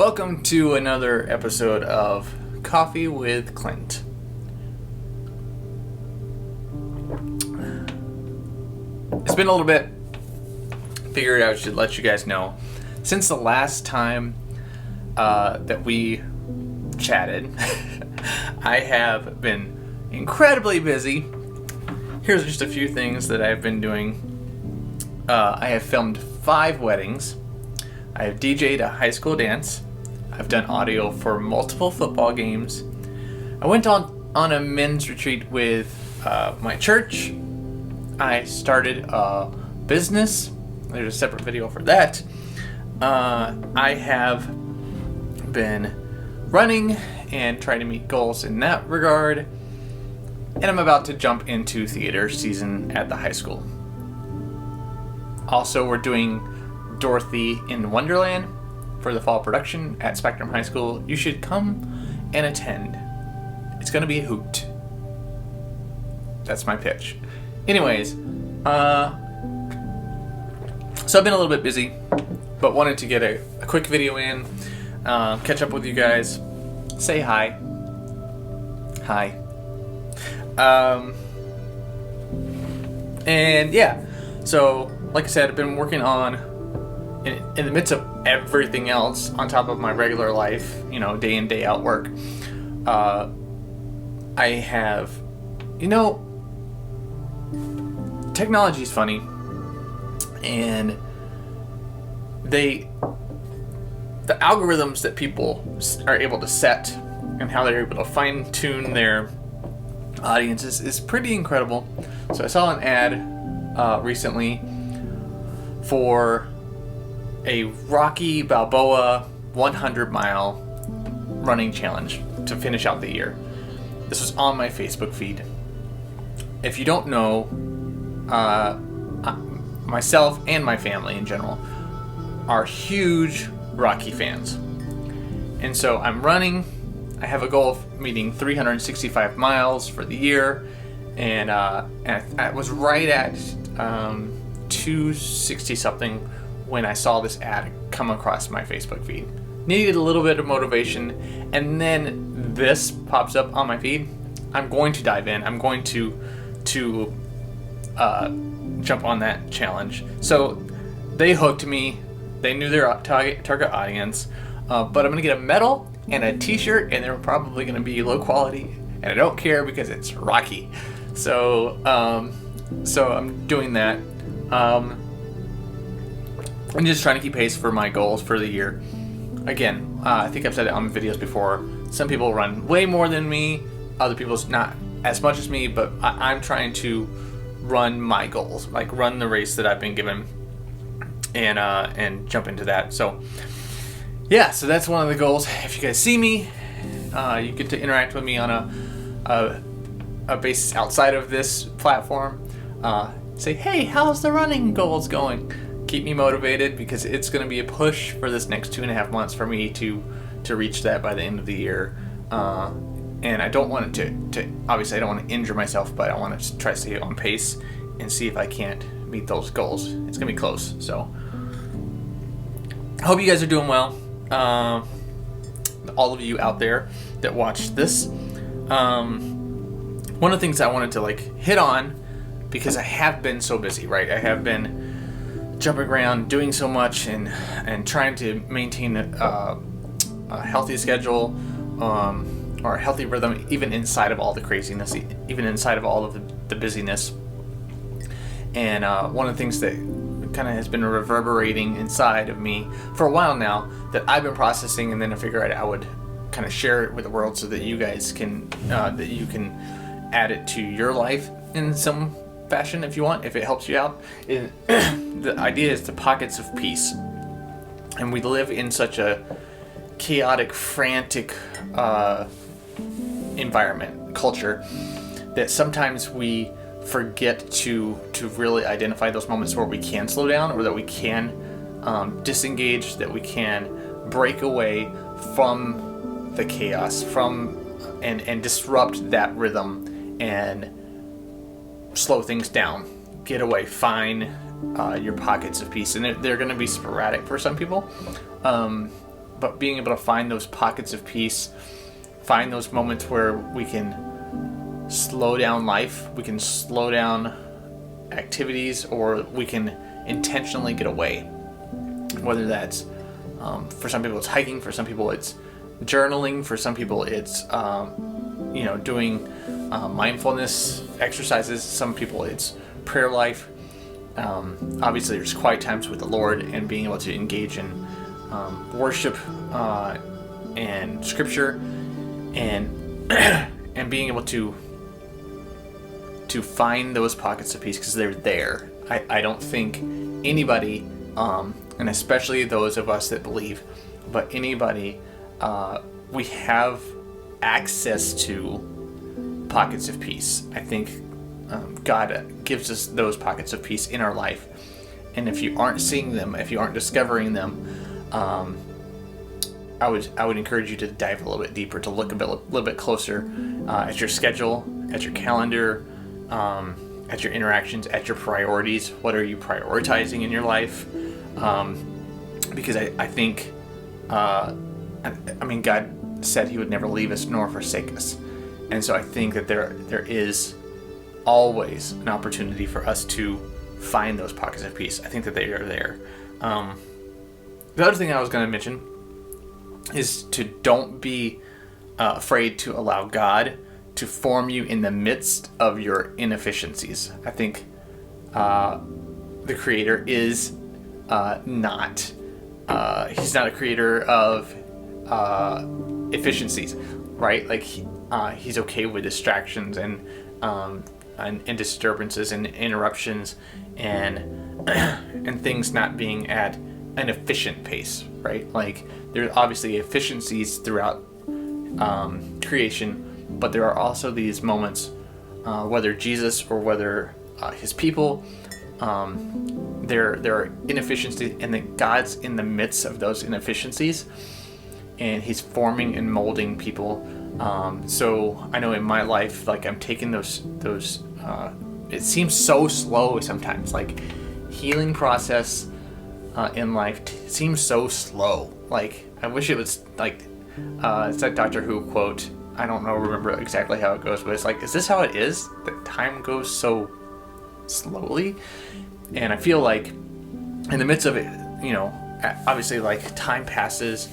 Welcome to another episode of Coffee with Clint. It's been a little bit. Figured I should let you guys know. Since the last time that we chatted, I have been incredibly busy. Here's just a few things that I've been doing. I have filmed 5 weddings. I have DJ'd a high school dance. I've done audio for multiple football games. I went on a men's retreat with my church. I started a business. There's a separate video for that. I have been running and trying to meet goals in that regard. And I'm about to jump into theater season at the high school. Also, we're doing Dorothy in Wonderland for the fall production at Spectrum High School. You should come and attend. It's going to be a hoot. That's my pitch. Anyways, so I've been a little bit busy, but wanted to get a quick video in, catch up with you guys, say hi. Hi. And yeah, so like I said, I've been working on, in the midst of everything else on top of my regular life, day in, day out work, I have, technology is funny, and the algorithms that people are able to set and how they're able to fine tune their audiences is pretty incredible. So I saw an ad recently for a Rocky Balboa 100-mile running challenge to finish out the year. This was on my Facebook feed. If you don't know, myself and my family in general are huge Rocky fans. And so I'm running. I have a goal of meeting 365 miles for the year. And I was right at 260 something when I saw this ad come across my Facebook feed. Needed a little bit of motivation, and then this pops up on my feed. I'm going to dive in. I'm going to jump on that challenge. So they hooked me. They knew their target audience, but I'm gonna get a medal and a T-shirt, and they're probably gonna be low quality, and I don't care because it's Rocky. So I'm doing that. I'm just trying to keep pace for my goals for the year. Again, I think I've said it on videos before. Some people run way more than me. Other people's not as much as me, but I'm trying to run my goals, like run the race that I've been given, and jump into that. So yeah, so that's one of the goals. If you guys see me, you get to interact with me on a basis outside of this platform. Say, hey, how's the running goals going? Keep me motivated, because it's going to be a push for this next 2.5 months for me to reach that by the end of the year. And I don't want it to obviously I don't want to injure myself, but I want to try to stay on pace and see if I can't meet those goals. It's going to be close. So I hope you guys are doing well. All of you out there that watch this. One of the things I wanted to hit on, because I have been so busy, right? I have been jumping around, doing so much, and trying to maintain a healthy schedule, or a healthy rhythm, even inside of all the craziness, even inside of all of the busyness. And one of the things that kind of has been reverberating inside of me for a while now, that I've been processing, and then I figured I would kind of share it with the world so that you guys can add it to your life in some fashion if you want, if it helps you out. The idea is the pockets of peace. And we live in such a chaotic, frantic environment, culture, that sometimes we forget to really identify those moments where we can slow down, or that we can disengage, that we can break away from the chaos, and disrupt that rhythm and slow things down, get away, find your pockets of peace. And they're going to be sporadic for some people, but being able to find those pockets of peace, find those moments where we can slow down life, we can slow down activities, or we can intentionally get away. Whether that's for some people it's hiking, for some people it's journaling, for some people it's doing mindfulness exercises, some people it's prayer life. Obviously there's quiet times with the Lord and being able to engage in worship and scripture, and and being able to find those pockets of peace, because they're there. I don't think anybody, and especially those of us that believe, but anybody, we have access to pockets of peace. I think God gives us those pockets of peace in our life, and if you aren't seeing them, if you aren't discovering them, I would encourage you to dive a little bit deeper, to look a little bit closer at your schedule, at your calendar, at your interactions, at your priorities. What are you prioritizing in your life? Because I think, God said He would never leave us nor forsake us, and so I think that there is always an opportunity for us to find those pockets of peace. I think that they are there. The other thing I was going to mention is to don't be afraid to allow God to form you in the midst of your inefficiencies. I think the Creator is not. He's not a creator of efficiencies, right? Like he's okay with distractions and disturbances and interruptions and things not being at an efficient pace, right? Like there are obviously efficiencies throughout creation, but there are also these moments, whether Jesus or whether His people, there are inefficiencies, and that God's in the midst of those inefficiencies, and He's forming and molding people. So I know in my life, like I'm taking those. It seems so slow sometimes. Like healing process in life seems so slow. Like I wish it was like it's that Doctor Who quote. I don't remember exactly how it goes, but it's like, is this how it is? That time goes so slowly, and I feel like in the midst of it, obviously like time passes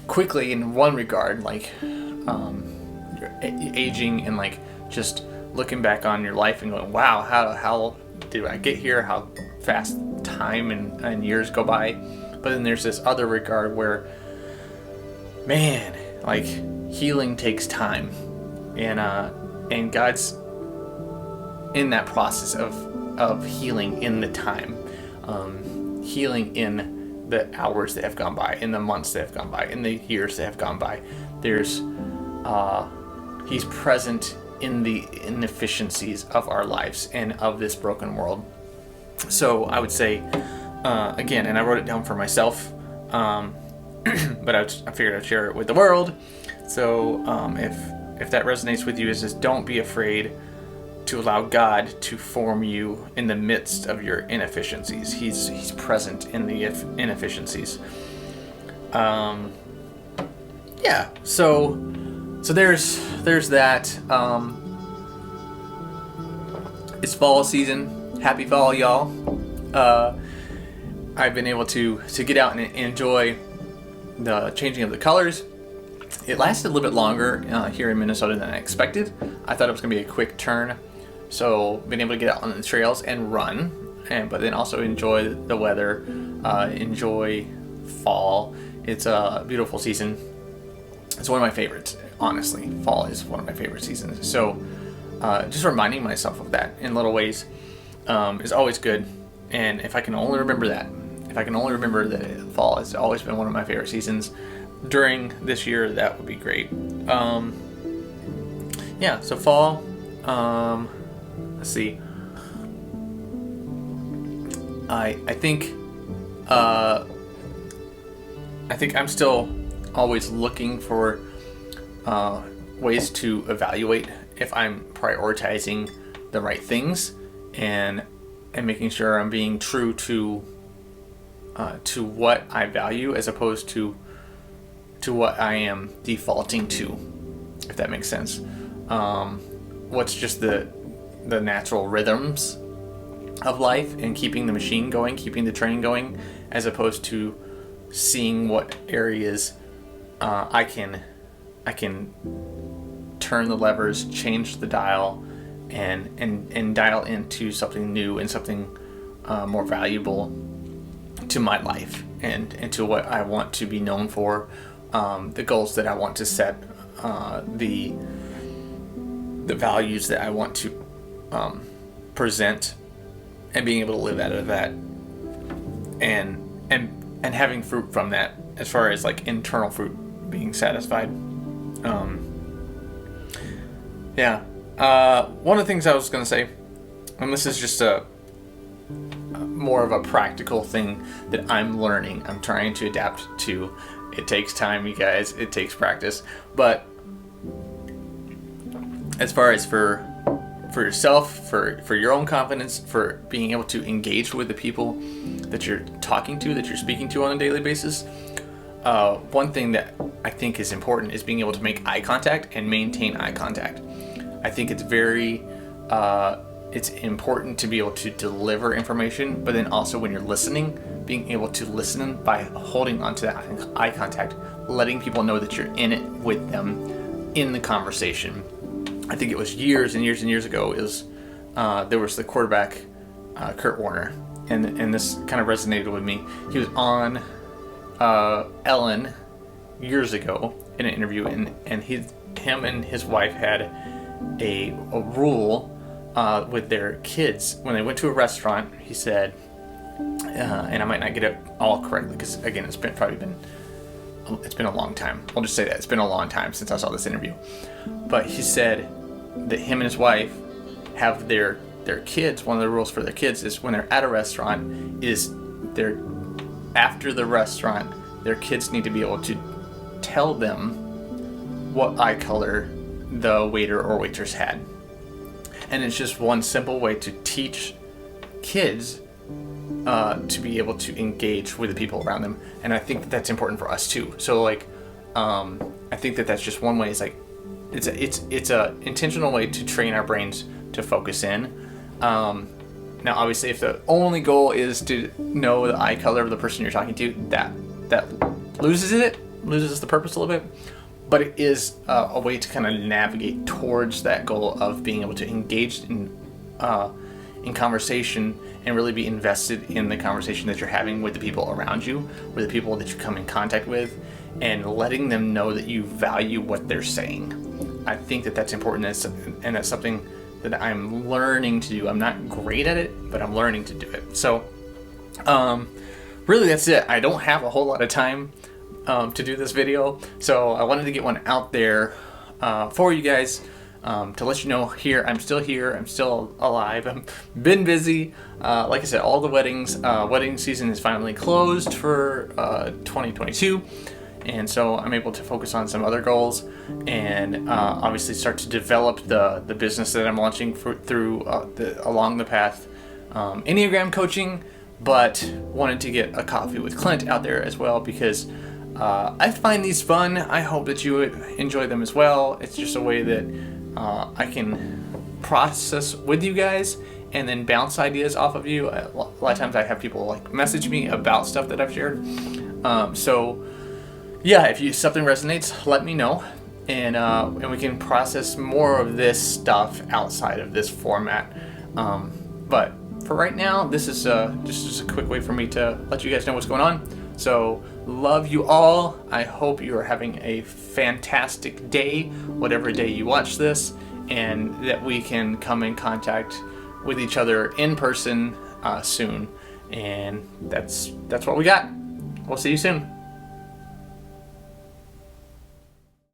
quickly in one regard, like you're aging and like just looking back on your life and going, wow, how did I get here? How fast time and years go by. But then there's this other regard where, man, like healing takes time, and God's in that process of healing in the time, healing in the hours that have gone by, in the months that have gone by, in the years that have gone by. There's He's present in the inefficiencies of our lives and of this broken world. So I would say, again, and I wrote it down for myself, but I figured I'd share it with the world. So if that resonates with you, is just don't be afraid to allow God to form you in the midst of your inefficiencies. He's present in the inefficiencies. Yeah. So there's that. It's fall season. Happy fall, y'all. I've been able to get out and enjoy the changing of the colors. It lasted a little bit longer here in Minnesota than I expected. I thought it was going to be a quick turn. So being able to get out on the trails and run, but then also enjoy the weather, enjoy fall. It's a beautiful season. It's one of my favorites, honestly. Fall is one of my favorite seasons. So just reminding myself of that in little ways is always good. And if I can only remember that, fall has always been one of my favorite seasons during this year, that would be great. Yeah, so fall. Let's see. I think I'm still always looking for ways to evaluate if I'm prioritizing the right things and making sure I'm being true to what I value, as opposed to to what I am defaulting to, if that makes sense. What's just the natural rhythms of life and keeping the machine going, keeping the train going, as opposed to seeing what areas I can turn the levers, change the dial, and dial into something new and something more valuable to my life and to what I want to be known for, the goals that I want to set, the values that I want to present, and being able to live out of that, and having fruit from that, as far as like internal fruit, being satisfied. One of the things I was gonna say, and this is just a more of a practical thing that I'm learning, I'm trying to adapt to. It takes time, you guys, it takes practice, but as far as for yourself, for your own confidence, for being able to engage with the people that you're talking to, that you're speaking to on a daily basis, one thing that I think is important is being able to make eye contact and maintain eye contact. I think it's it's important to be able to deliver information, but then also when you're listening, being able to listen by holding onto that eye contact, letting people know that you're in it with them in the conversation. I think it was years and years and years ago, there was the quarterback, Kurt Warner, and this kind of resonated with me. He was on Ellen years ago in an interview, and him and his wife had a rule with their kids. When they went to a restaurant, he said, and I might not get it all correctly because, again, it's been a long time. I'll just say that it's been a long time since I saw this interview. But he said that him and his wife have their kids. One of the rules for their kids is when they're at a restaurant, after the restaurant, their kids need to be able to tell them what eye color the waiter or waitress had. And it's just one simple way to teach kids to be able to engage with the people around them. And I think that's important for us too. So like, I think that's just one way. It's like, it's a intentional way to train our brains to focus in. Now, obviously, if the only goal is to know the eye color of the person you're talking to, that loses the purpose a little bit. But it is a way to kind of navigate towards that goal of being able to engage in conversation and really be invested in the conversation that you're having with the people around you, with the people that you come in contact with, and letting them know that you value what they're saying. I think that's important, and that's something that I'm learning to do. I'm not great at it, but I'm learning to do it. So, really, that's it. I don't have a whole lot of time to do this video, so I wanted to get one out there for you guys, to let you know I'm still alive. I've been busy. Like I said, all the wedding season is finally closed for 2022, and so I'm able to focus on some other goals and obviously start to develop the business that I'm launching along the path, Enneagram coaching, but wanted to get a coffee with Clint out there as well because I find these fun. I hope that you would enjoy them as well. It's just a way that I can process with you guys and then bounce ideas off of you. A lot of times I have people like message me about stuff that I've shared. So yeah, if something resonates, let me know, and we can process more of this stuff outside of this format. But for right now, this is just a quick way for me to let you guys know what's going on. So love you all. I hope you are having a fantastic day, whatever day you watch this, and that we can come in contact with each other in person soon. And that's what we got. We'll see you soon.